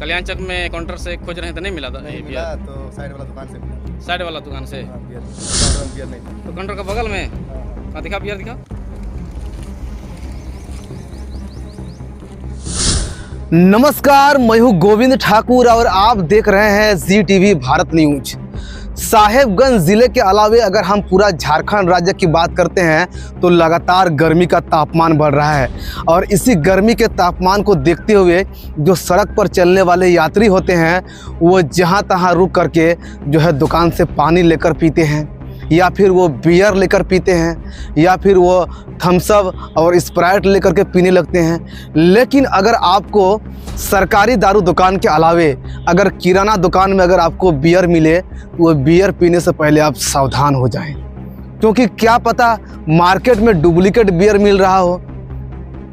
कल्याण चक में काउंटर से खोज रहे थे, नहीं मिला था? नहीं मिला तो साइड वाला दुकान से मिला। साइड वाला दुकान से? हाँ, बियर नहीं था। तो काउंटर का बगल में? हाँ। हाँ, दिखा बियर दिखा। नमस्कार, मैं हूं गोविंद ठाकुर और आप देख रहे हैं ZTV भारत न्यूज। साहेबगंज जिले के अलावे अगर हम पूरा झारखंड राज्य की बात करते हैं तो लगातार गर्मी का तापमान बढ़ रहा है और इसी गर्मी के तापमान को देखते हुए जो सड़क पर चलने वाले यात्री होते हैं वो जहां तहां रुक करके जो है दुकान से पानी लेकर पीते हैं या फिर वो बियर लेकर पीते हैं या फिर वो थम्स अप और स्प्राइट लेकर के पीने लगते हैं। लेकिन अगर आपको सरकारी दारू दुकान के अलावे अगर किराना दुकान में अगर आपको बियर मिले तो वो बियर पीने से पहले आप सावधान हो जाएं, क्योंकि क्या पता मार्केट में डुप्लीकेट बियर मिल रहा हो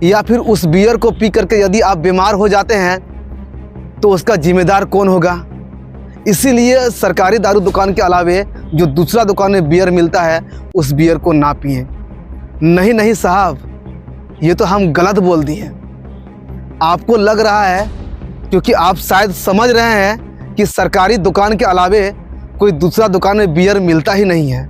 या फिर उस बियर को पी करके यदि आप बीमार हो जाते हैं तो उसका जिम्मेदार कौन होगा। इसीलिए सरकारी दारू दुकान के अलावे जो दूसरा दुकान में बियर मिलता है उस बियर को ना पिएं। नहीं साहब, ये तो हम गलत बोल दिए। आपको लग रहा है क्योंकि आप शायद समझ रहे हैं कि सरकारी दुकान के अलावे कोई दूसरा दुकान में बियर मिलता ही नहीं है,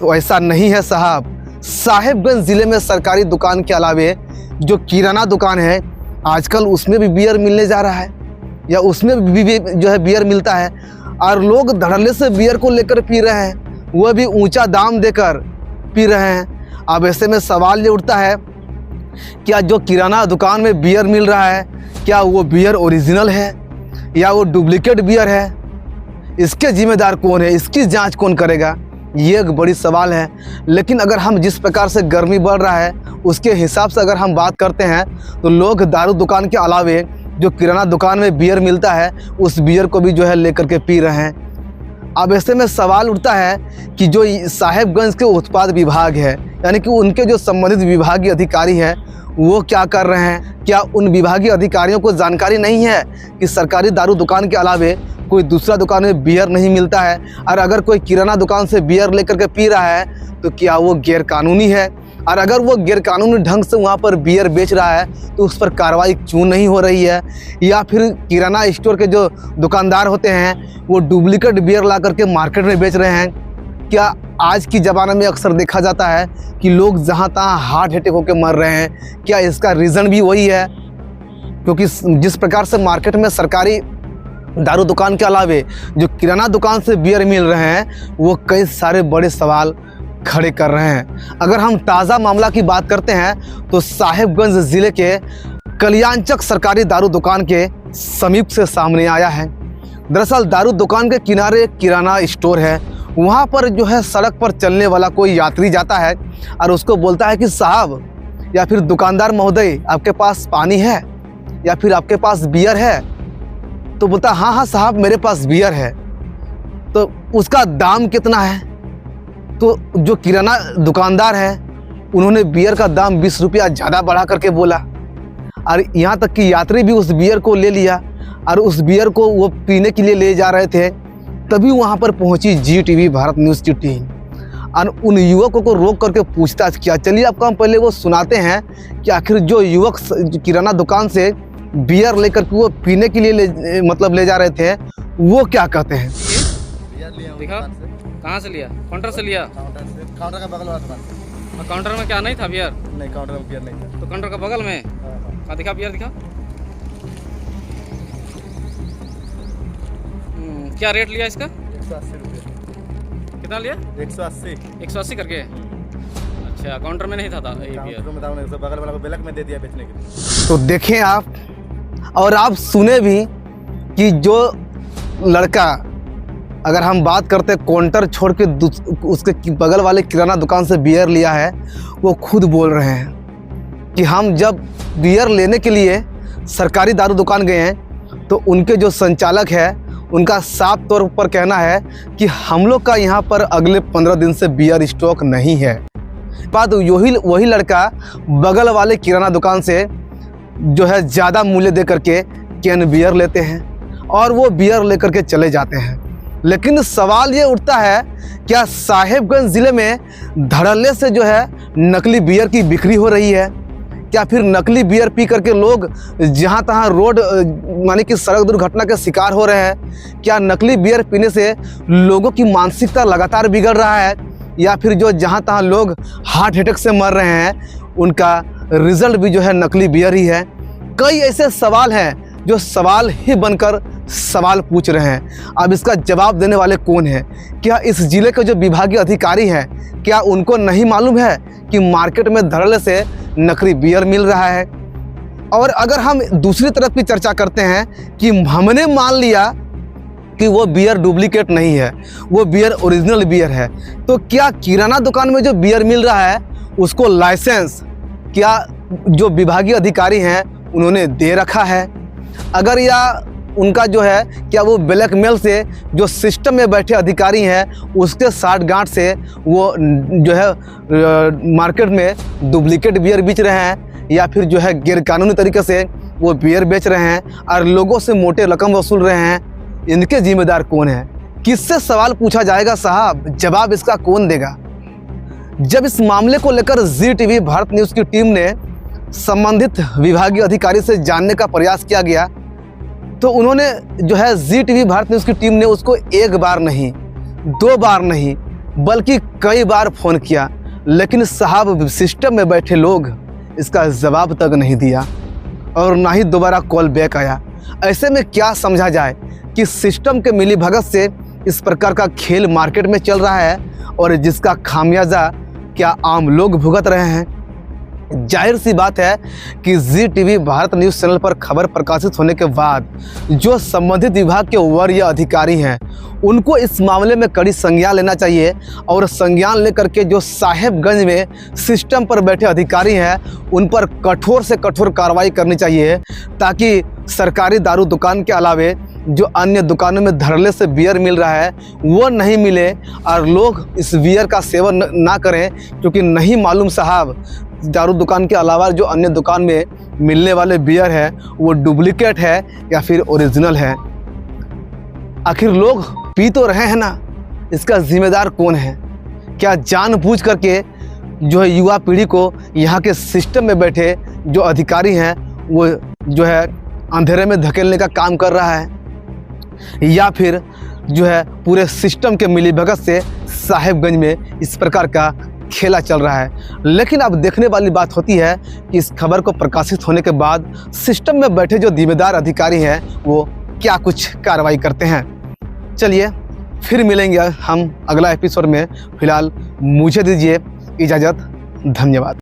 तो ऐसा नहीं है साहब। साहेबगंज ज़िले में सरकारी दुकान के अलावे जो किराना दुकान है आजकल उसमें भी बियर मिलने जा रहा है या उसमें भी जो है बियर मिलता है और लोग धड़ल्ले से बियर को लेकर पी रहे हैं, वह भी ऊंचा दाम देकर पी रहे हैं। अब ऐसे में सवाल ये उठता है, क्या जो किराना दुकान में बियर मिल रहा है क्या वो बियर ओरिजिनल है या वो डुप्लीकेट बियर है? इसके जिम्मेदार कौन है, इसकी जांच कौन करेगा, ये एक बड़ी सवाल है। लेकिन अगर हम जिस प्रकार से गर्मी बढ़ रहा है उसके हिसाब से अगर हम बात करते हैं तो लोग दारू दुकान के अलावे जो किराना दुकान में बियर मिलता है उस बियर को भी जो है लेकर के पी रहे हैं। अब ऐसे में सवाल उठता है कि जो साहेबगंज के उत्पाद विभाग है यानी कि उनके जो संबंधित विभागीय अधिकारी हैं वो क्या कर रहे हैं। क्या उन विभागीय अधिकारियों को जानकारी नहीं है कि सरकारी दारू दुकान के अलावे कोई दूसरा दुकान में बियर नहीं मिलता है, और अगर कोई किराना दुकान से बियर लेकर के पी रहा है तो क्या वो गैरकानूनी है, और अगर वो गैरकानूनी ढंग से वहाँ पर बियर बेच रहा है तो उस पर कार्रवाई क्यों नहीं हो रही है। या फिर किराना स्टोर के जो दुकानदार होते हैं वो डुप्लीकेट बियर ला करके मार्केट में बेच रहे हैं। क्या आज की ज़माने में अक्सर देखा जाता है कि लोग जहाँ तहाँ हार्ट अटैक होकर मर रहे हैं, क्या इसका रीज़न भी वही है? क्योंकि जिस प्रकार से मार्केट में सरकारी दारू दुकान के अलावे जो किराना दुकान से बियर मिल रहे हैं वो कई सारे बड़े सवाल खड़े कर रहे हैं। अगर हम ताज़ा मामला की बात करते हैं तो साहेबगंज ज़िले के कल्याण चक सरकारी दारू दुकान के समीप से सामने आया है। दरअसल दारू दुकान के किनारे एक किराना स्टोर है, वहाँ पर जो है सड़क पर चलने वाला कोई यात्री जाता है और उसको बोलता है कि साहब या फिर दुकानदार महोदय आपके पास पानी है या फिर आपके पास बियर है? तो बोलता हाँ साहब मेरे पास बियर है। तो उसका दाम कितना है? तो जो किराना दुकानदार है उन्होंने बियर का दाम 20 रुपया ज़्यादा बढ़ा करके बोला और यहाँ तक कि यात्री भी उस बियर को ले लिया और उस बियर को वो पीने के लिए ले जा रहे थे। तभी वहाँ पर पहुँची ZTV भारत न्यूज़ की टीम और उन युवकों को रोक करके पूछताछ किया। चलिए आपको हम पहले वो सुनाते हैं कि आखिर जो युवक किराना दुकान से बियर लेकर के वो पीने के लिए ले जा रहे थे वो क्या कहते हैं। बियर लिया हूँ दिखा। दुकान से। कहाँ से लिया? काउंटर से लिया? काउंटर का बगल वाला दुकान से। और काउंटर में क्या नहीं था बियर? नहीं, काउंटर में बियर नहीं था। तो काउंटर का बगल में? हाँ। हाँ, दिखा बियर दिखा। क्या रेट लिया इसका? 180 रुपये। कितना लिया? 180। 180 करके। अच्छा, काउंटर में नहीं था ये बियर? काउंटर में था, उन्हें बगल वाला को बेलक में दे दिया बेचने के लिए। तो देखें आप और आप सुने भी कि जो लड़का, अगर हम बात करते हैं काउंटर छोड़ के उसके बगल वाले किराना दुकान से बियर लिया है, वो खुद बोल रहे हैं कि हम जब बियर लेने के लिए सरकारी दारू दुकान गए हैं तो उनके जो संचालक है उनका साफ तौर पर कहना है कि हम लोग का यहाँ पर अगले 15 दिन से बियर स्टॉक नहीं है। बाद वही लड़का बगल वाले किराना दुकान से जो है ज़्यादा मूल्य दे करके कैन बियर लेते हैं और वो बियर लेकर के चले जाते हैं। लेकिन सवाल ये उठता है, क्या साहेबगंज ज़िले में धड़ल्ले से जो है नकली बियर की बिक्री हो रही है? क्या फिर नकली बियर पी करके लोग जहाँ तहाँ रोड माने कि सड़क दुर्घटना के शिकार हो रहे हैं? क्या नकली बियर पीने से लोगों की मानसिकता लगातार बिगड़ रहा है? या फिर जो जहाँ तहाँ लोग हार्ट अटैक से मर रहे हैं उनका रिजल्ट भी जो है नकली बियर ही है? कई ऐसे सवाल हैं जो सवाल ही बनकर सवाल पूछ रहे हैं। अब इसका जवाब देने वाले कौन हैं? क्या इस जिले के जो विभागीय अधिकारी हैं क्या उनको नहीं मालूम है कि मार्केट में धड़ल्ले से नकली बियर मिल रहा है? और अगर हम दूसरी तरफ की चर्चा करते हैं कि हमने मान लिया कि वो बियर डुप्लीकेट नहीं है, वो बियर ओरिजिनल बियर है, तो क्या किराना दुकान में जो बियर मिल रहा है उसको लाइसेंस क्या जो विभागीय अधिकारी हैं उन्होंने दे रखा है? अगर या उनका जो है क्या वो ब्लैकमेल से जो सिस्टम में बैठे अधिकारी हैं उसके साठगांठ से वो जो है मार्केट में डुप्लीकेट बियर बेच रहे हैं, या फिर जो है गैरकानूनी तरीके से वो बियर बेच रहे हैं और लोगों से मोटे रकम वसूल रहे हैं? इनके जिम्मेदार कौन है? किससे सवाल पूछा जाएगा साहब? जवाब इसका कौन देगा? जब इस मामले को लेकर जी टीवी भारत न्यूज़ की टीम ने संबंधित विभागीय अधिकारी से जानने का प्रयास किया गया तो उन्होंने जो है जी टीवी भारत न्यूज़ की टीम ने उसको एक बार नहीं, दो बार नहीं, बल्कि कई बार फ़ोन किया, लेकिन साहब सिस्टम में बैठे लोग इसका जवाब तक नहीं दिया और ना ही दोबारा कॉल बैक आया। ऐसे में क्या समझा जाए कि सिस्टम के मिलीभगत से इस प्रकार का खेल मार्केट में चल रहा है और जिसका खामियाजा क्या आम लोग भुगत रहे हैं? जाहिर सी बात है कि जी टीवी भारत न्यूज़ चैनल पर खबर प्रकाशित होने के बाद जो संबंधित विभाग के वरीय अधिकारी हैं उनको इस मामले में कड़ी संज्ञान लेना चाहिए और संज्ञान लेकर के जो साहेबगंज में सिस्टम पर बैठे अधिकारी हैं उन पर कठोर से कठोर कार्रवाई करनी चाहिए, ताकि सरकारी दारू दुकान के अलावे जो अन्य दुकानों में धड़ल्ले से बियर मिल रहा है वो नहीं मिले और लोग इस बियर का सेवन ना करें, क्योंकि नहीं मालूम साहब दारू दुकान के अलावा जो अन्य दुकान में मिलने वाले बियर है वो डुप्लीकेट है या फिर ओरिजिनल है। आखिर लोग पी तो रहे हैं ना, इसका जिम्मेदार कौन है? क्या जानबूझ करके जो है युवा पीढ़ी को यहाँ के सिस्टम में बैठे जो अधिकारी हैं वो जो है अंधेरे में धकेलने का काम कर रहा है, या फिर जो है पूरे सिस्टम के मिलीभगत से साहेबगंज में इस प्रकार का खेला चल रहा है? लेकिन अब देखने वाली बात होती है कि इस खबर को प्रकाशित होने के बाद सिस्टम में बैठे जो जिम्मेदार अधिकारी हैं वो क्या कुछ कार्रवाई करते हैं। चलिए फिर मिलेंगे हम अगला एपिसोड में। फिलहाल मुझे दीजिए इजाज़त। धन्यवाद।